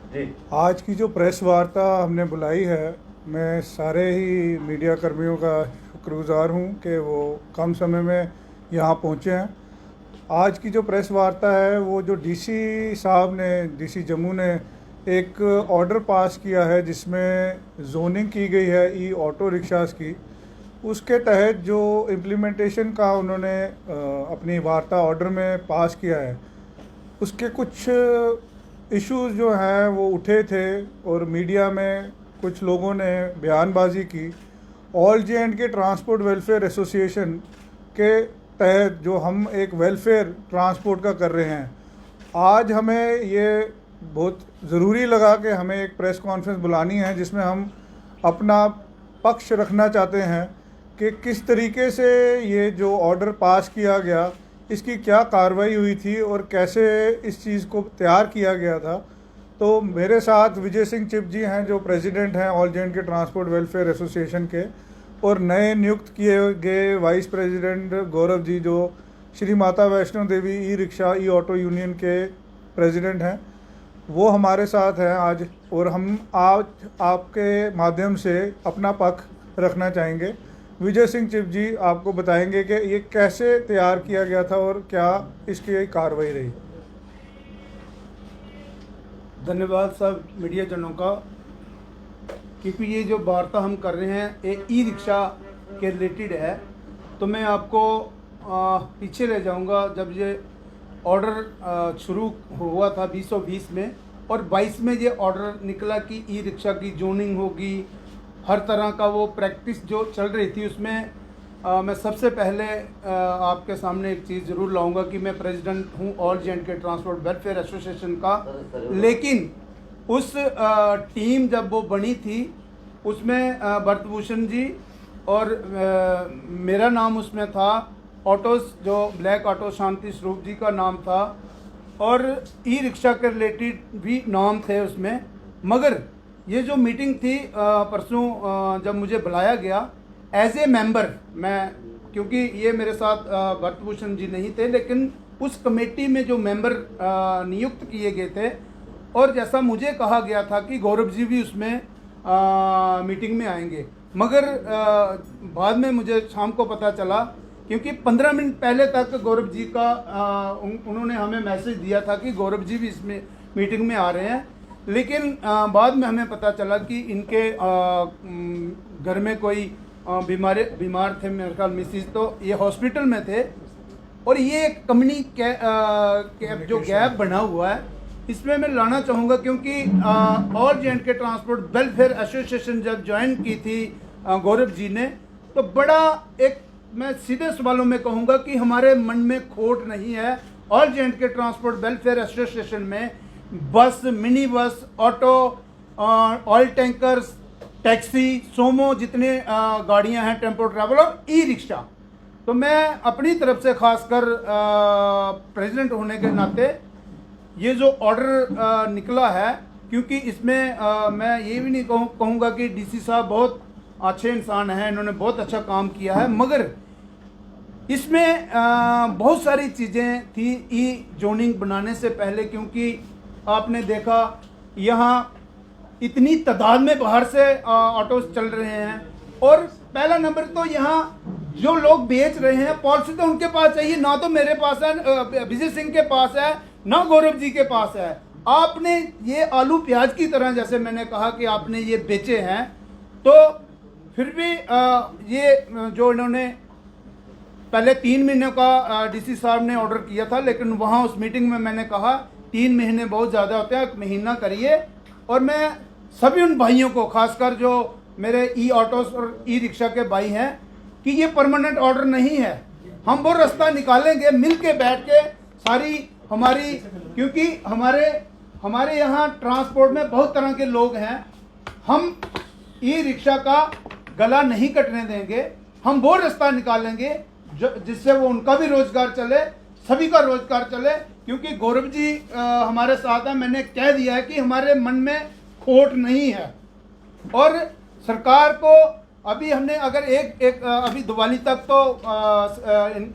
आज की जो प्रेस वार्ता हमने बुलाई है, मैं सारे ही मीडिया कर्मियों का शुक्रगुजार हूँ कि वो कम समय में यहाँ पहुँचे हैं। आज की जो प्रेस वार्ता है वो जो डीसी साहब ने, डीसी जम्मू ने एक ऑर्डर पास किया है जिसमें जोनिंग की गई है ई ऑटो रिक्शास की। उसके तहत जो इम्प्लीमेंटेशन का उन्होंने अपनी वार्ता ऑर्डर में पास किया है, उसके कुछ इश्यूज जो हैं वो उठे थे और मीडिया में कुछ लोगों ने बयानबाजी की। ऑल जे एंड के ट्रांसपोर्ट वेलफेयर एसोसिएशन के तहत जो हम एक वेलफेयर ट्रांसपोर्ट का कर रहे हैं, आज हमें ये बहुत ज़रूरी लगा कि हमें एक प्रेस कॉन्फ्रेंस बुलानी है जिसमें हम अपना पक्ष रखना चाहते हैं कि किस तरीके से ये जो ऑर्डर पास किया गया, इसकी क्या कार्रवाई हुई थी और कैसे इस चीज़ को तैयार किया गया था। तो मेरे साथ विजय सिंह चिप जी हैं जो प्रेसिडेंट हैं ऑल जे एंड के ट्रांसपोर्ट वेलफेयर एसोसिएशन के, और नए नियुक्त किए गए वाइस प्रेसिडेंट गौरव जी जो श्री माता वैष्णो देवी ई रिक्शा ई ऑटो यूनियन के प्रेसिडेंट हैं, वो हमारे साथ हैं आज। और हम आज आपके माध्यम से अपना पक्ष रखना चाहेंगे। विजय सिंह चिप जी आपको बताएंगे कि ये कैसे तैयार किया गया था और क्या इसकी कार्रवाई रही। धन्यवाद सब मीडिया जनों का, क्योंकि ये जो वार्ता हम कर रहे हैं ये ई रिक्शा के रिलेटेड है। तो मैं आपको पीछे ले जाऊंगा जब ये ऑर्डर शुरू हुआ था 2020 में, और 22 में ये ऑर्डर निकला कि ई रिक्शा की जोनिंग होगी, हर तरह का वो प्रैक्टिस जो चल रही थी उसमें मैं सबसे पहले आपके सामने एक चीज़ ज़रूर लाऊंगा कि मैं प्रेसिडेंट हूँ ऑल जे एंड के ट्रांसपोर्ट वेलफेयर एसोसिएशन का। लेकिन उस टीम जब वो बनी थी उसमें भरतभूषण जी और मेरा नाम उसमें था, ऑटोस जो ब्लैक ऑटो शांति स्वरूप जी का नाम था, और ई रिक्शा के रिलेटेड भी नाम थे उसमें। मगर ये जो मीटिंग थी परसों जब मुझे बुलाया गया एज ए मेंबर, मैं क्योंकि ये मेरे साथ भरतभूषण जी नहीं थे, लेकिन उस कमेटी में जो मेंबर नियुक्त किए गए थे, और जैसा मुझे कहा गया था कि गौरव जी भी उसमें मीटिंग में आएंगे, मगर बाद में मुझे शाम को पता चला, क्योंकि 15 मिनट पहले तक गौरव जी का उन्होंने हमें मैसेज दिया था कि गौरव जी भी इसमें मीटिंग में आ रहे हैं, लेकिन बाद में हमें पता चला कि इनके घर में कोई बीमार थे, मेरे ख्याल मिसिस, तो ये हॉस्पिटल में थे। और ये एक जो गैप बना हुआ है इसमें मैं लाना चाहूँगा, क्योंकि ऑल जे एंड के ट्रांसपोर्ट वेलफेयर एसोसिएशन जब ज्वाइन की थी गौरव जी ने, तो बड़ा एक, मैं सीधे सवालों में कहूँगा कि हमारे मन में खोट नहीं है। ऑल जे एंड के ट्रांसपोर्ट वेलफेयर एसोसिएशन में बस, mini bus, auto, oil tankers, taxi, सोमो, जितने गाड़ियां हैं, टेम्पो ट्रैवल और ई रिक्शा, तो मैं अपनी तरफ से खासकर प्रेसिडेंट होने के नाते ये जो ऑर्डर निकला है, क्योंकि इसमें मैं ये भी नहीं कहूँगा कि डीसी साहब बहुत अच्छे इंसान हैं, इन्होंने बहुत अच्छा काम किया है, मगर इसमें बहुत सारी चीज़ें थी ई जोनिंग बनाने से पहले। क्योंकि आपने देखा यहाँ इतनी तादाद में बाहर से ऑटोस चल रहे हैं, और पहला नंबर तो यहाँ जो लोग बेच रहे हैं पॉलिसी तो उनके पास चाहिए, ना तो मेरे पास है, विजय सिंह के पास है, ना गौरव जी के पास है। आपने ये आलू प्याज की तरह, जैसे मैंने कहा कि आपने ये बेचे हैं, तो फिर भी ये जो इन्होंने पहले 3 महीने का डीसी साहब ने ऑर्डर किया था, लेकिन वहाँ उस मीटिंग में मैंने कहा 3 महीने बहुत ज़्यादा होते हैं, 1 महीना करिए। और मैं सभी उन भाइयों को, खासकर जो मेरे ई ऑटोस और ई रिक्शा के भाई हैं, कि ये परमानेंट ऑर्डर नहीं है, हम वो रास्ता निकालेंगे मिल के बैठ के सारी हमारी, क्योंकि हमारे यहाँ ट्रांसपोर्ट में बहुत तरह के लोग हैं, हम ई रिक्शा का गला नहीं कटने देंगे, हम वो रास्ता निकालेंगे जिससे वो उनका भी रोजगार चले, सभी का रोजगार चले। क्योंकि गौरव जी हमारे साथ हैं, मैंने कह दिया है कि हमारे मन में खोट नहीं है, और सरकार को अभी हमने अगर अभी दिवाली तक तो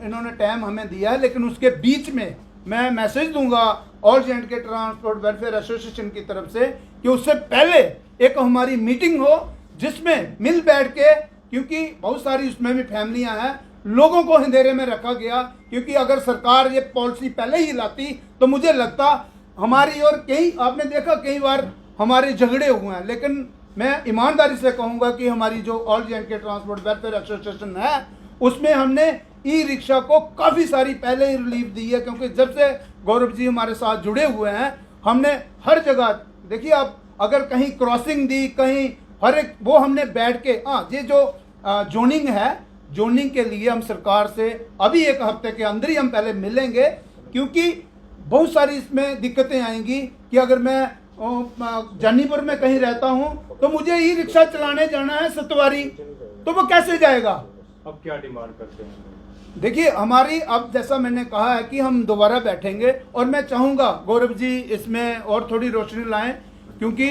इन्होंने टाइम हमें दिया है, लेकिन उसके बीच में मैं मैसेज दूंगा ऑल जे के ट्रांसपोर्ट वेलफेयर एसोसिएशन की तरफ से कि उससे पहले एक हमारी मीटिंग हो जिसमें मिल बैठ के, क्योंकि बहुत सारी उसमें भी फैमिलियां हैं, लोगों को अंधेरे में रखा गया। क्योंकि अगर सरकार ये पॉलिसी पहले ही लाती तो मुझे लगता हमारी, और कई आपने देखा कई बार हमारे झगड़े हुए हैं, लेकिन मैं ईमानदारी से कहूँगा कि हमारी जो ऑल जे के ट्रांसपोर्ट वेलफेयर एसोसिएशन है उसमें हमने ई रिक्शा को काफ़ी सारी पहले ही रिलीफ दी है। क्योंकि जब से गौरव जी हमारे साथ जुड़े हुए हैं हमने हर जगह, देखिए आप अगर कहीं क्रॉसिंग दी, कहीं हर एक वो हमने बैठ के, हाँ ये जो जोनिंग है, जोनिंग के लिए हम सरकार से अभी एक हफ्ते के अंदर ही हम पहले मिलेंगे। क्योंकि बहुत सारी इसमें दिक्कतें आएंगी कि अगर मैं जानीपुर में कहीं रहता हूँ तो मुझे ई रिक्शा चलाने जाना है सतवारी, तो वो कैसे जाएगा? अब क्या डिमांड करते हैं? देखिए हमारी, अब जैसा मैंने कहा है कि हम दोबारा बैठेंगे, और मैं चाहूँगा गौरव जी इसमें और थोड़ी रोशनी लाएं, क्योंकि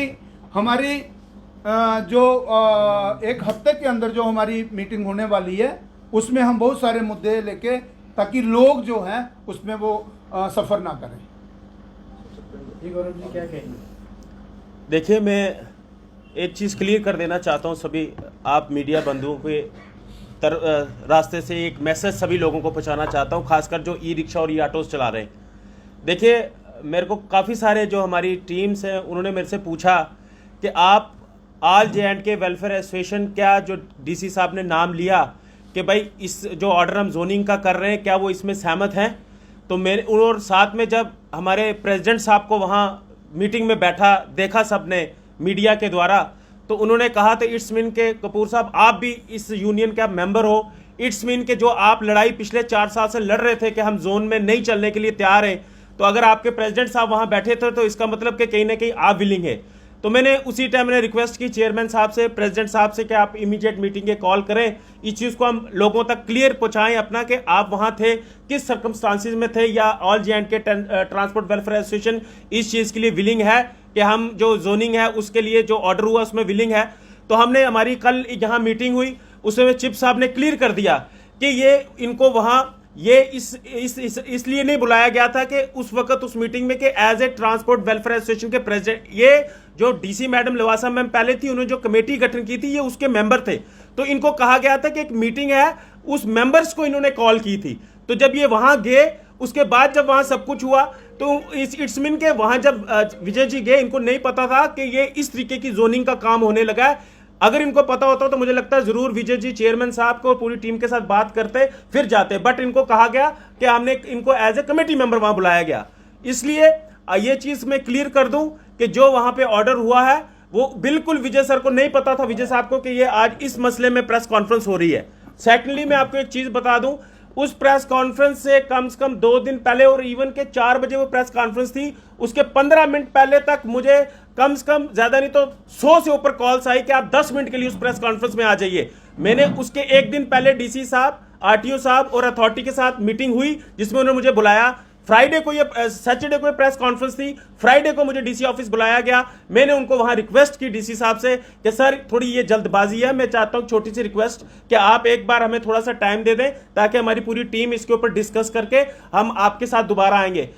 हमारी जो एक हफ्ते के अंदर जो हमारी मीटिंग होने वाली है उसमें हम बहुत सारे मुद्दे लेके, ताकि लोग जो हैं उसमें वो सफ़र ना करें। जी गौरव जी क्या कहेंगे? देखिए, मैं एक चीज़ क्लियर कर देना चाहता हूँ सभी आप मीडिया बंधुओं के रास्ते से एक मैसेज सभी लोगों को पहुँचाना चाहता हूँ, खासकर जो ई रिक्शा और ई ऑटोज़ चला रहे हैं। देखिए, मेरे को काफ़ी सारे जो हमारी टीम्स हैं उन्होंने मेरे से पूछा कि आप ऑल जे वेलफेयर एसोसिएशन, क्या जो डीसी साहब ने नाम लिया कि भाई इस जो ऑर्डर हम जोनिंग का कर रहे हैं क्या वो इसमें सहमत हैं? तो मेरे और साथ में जब हमारे प्रेसिडेंट साहब को वहाँ मीटिंग में बैठा देखा सब ने मीडिया के द्वारा, तो उन्होंने कहा तो इट्स मीन के कपूर साहब आप भी इस यूनियन के आप मेंबर हो, इट्स मीन के जो आप लड़ाई पिछले 4 साल से लड़ रहे थे कि हम जोन में नहीं चलने के लिए तैयार हैं, तो अगर आपके प्रेसिडेंट साहब वहाँ बैठे थे तो इसका मतलब कि कहीं ना कहीं आप विलिंग है। तो मैंने उसी टाइम मैंने रिक्वेस्ट की चेयरमैन साहब से, प्रेसिडेंट साहब से कि आप इमीडिएट मीटिंग के कॉल करें, इस चीज़ को हम लोगों तक क्लियर पहुंचाएं अपना कि आप वहां थे, किस सर्कमस्टांसिस में थे, या ऑल जे के ट्रांसपोर्ट वेलफेयर एसोसिएशन इस चीज़ के लिए विलिंग है कि हम जो जोनिंग है उसके लिए जो ऑर्डर हुआ उसमें विलिंग है। तो हमने हमारी कल यहाँ मीटिंग हुई, उसमें चिप साहब ने क्लियर कर दिया कि ये इनको वहाँ ये इसलिए नहीं बुलाया गया था कि उस वक्त उस मीटिंग में कि as a transport welfare association के प्रेसिडेंट, ये जो डीसी मैडम लवासा मैम पहले थी, उन्होंने जो कमेटी गठन की थी ये उसके मेंबर थे, तो इनको कहा गया था कि एक मीटिंग है, उस मेंबर्स को इन्होंने कॉल की थी। तो जब ये वहां गए, उसके बाद जब वहां सब कुछ हुआ, तो इट्स मीन के वहां जब विजय जी गए, इनको नहीं पता था कि ये इस तरीके की जोनिंग का काम होने लगा है। अगर इनको पता होता तो मुझे लगता है जरूर विजय जी चेयरमैन साहब को पूरी टीम के साथ बात करते फिर जाते, बट इनको कहा गया कि हमने इनको एज ए कमेटी मेंबर वहां बुलाया गया। इसलिए ये चीज मैं क्लियर कर दूं कि जो वहां पे ऑर्डर हुआ है वो बिल्कुल विजय सर को नहीं पता था, विजय साहब को, कि ये आज इस मसले में प्रेस कॉन्फ्रेंस हो रही है। सेकेंडली मैं आपको एक चीज बता दूं, उस प्रेस कॉन्फ्रेंस से कम 2 दिन पहले, और इवन के 4 बजे वो प्रेस कॉन्फ्रेंस थी, उसके 15 मिनट पहले तक मुझे कम से कम ज्यादा नहीं तो 100 से ऊपर कॉल्स आई कि आप 10 मिनट के लिए उस प्रेस कॉन्फ्रेंस में आ जाइए। मैंने उसके एक दिन पहले डीसी साहब, आरटीओ साहब और अथॉरिटी के साथ मीटिंग हुई जिसमें उन्होंने मुझे बुलाया। फ्राइडे को ये सैटरडे को ये प्रेस कॉन्फ्रेंस थी, फ्राइडे को मुझे डीसी ऑफिस बुलाया गया। मैंने उनको वहां रिक्वेस्ट की डीसी साहब से कि सर थोड़ी ये जल्दबाजी है, मैं चाहता हूं छोटी सी रिक्वेस्ट कि आप एक बार हमें थोड़ा सा टाइम दे दें ताकि हमारी पूरी टीम इसके ऊपर डिस्कस करके हम आपके साथ दोबारा आएंगे।